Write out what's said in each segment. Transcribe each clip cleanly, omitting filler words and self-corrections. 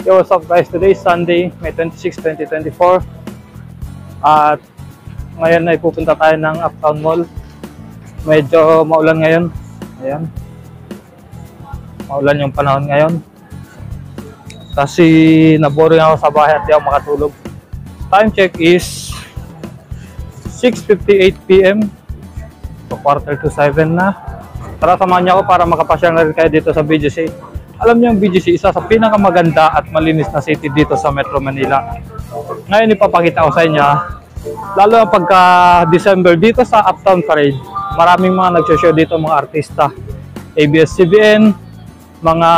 Yo, what's up guys? Today is Sunday, May 26, 2024. At ngayon ay pupunta tayo ng Uptown Mall. Medyo maulan ngayon. Ayan. Maulan yung panahon ngayon. Kasi naboring ako sa bahay at di ako makatulog. Time check is 6:58 PM. So quarter to 7 na. Tara, samahan niyo ako para makapasyal na rin kayo dito sa BGC. Alam niyo, ang BGC, isa sa pinakamaganda at malinis na city dito sa Metro Manila. Ngayon ipapakita ko sa inyo, lalo na pagka December dito sa Uptown Parade, maraming mga nagsho-show dito, mga artista, ABS-CBN, mga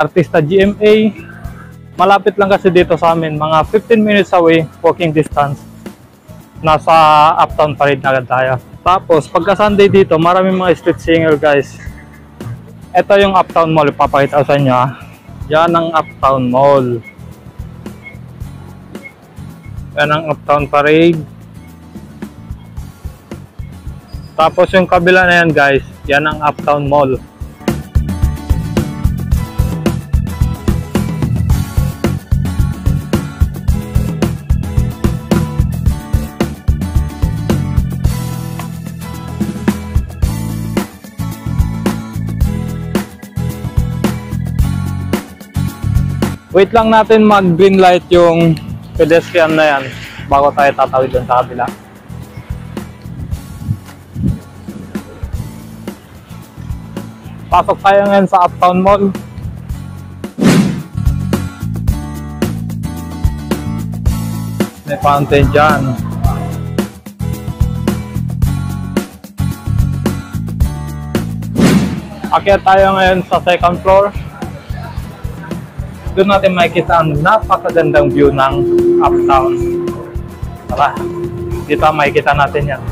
artista GMA. Malapit lang kasi dito sa amin, mga 15 minutes away, walking distance, nasa Uptown Parade na agad tayo. Tapos pagka Sunday dito, maraming mga street singer guys. Ito yung Uptown Mall, ipapakita ko sa inyo. Yan ang Uptown Mall. Yan ang Uptown Parade. Tapos yung kabila na yan guys, yan ang Uptown Mall. Wait lang natin mag green light yung pedestrian na yan bago tayo tatawid dun sa kabila. Pasok tayo ngayon sa Uptown Mall. May fountain dyan. Akyat tayo ngayon sa second floor. Doon natin makikita ang napakagandang view ng Uptown. Tara, dito makikita natin yan.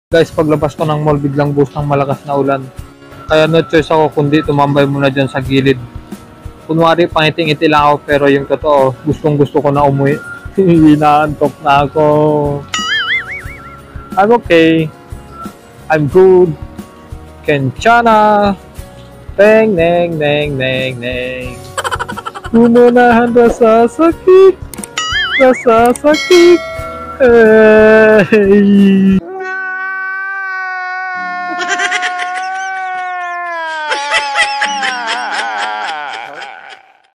Guys, paglabas ko ng mall, biglang buhos ng malakas na ulan. Kaya no choice ako kundi tumambay muna dyan sa gilid. Kunwari, pangiting-ngiti lang ako, pero yung totoo, gustong-gusto ko na umuwi. Inaantok na ako. I'm okay. I'm good. Kenchana. Teng, neng, neng, neng, neng. Umunahan rasa sakit. Rasa sakit. Hey.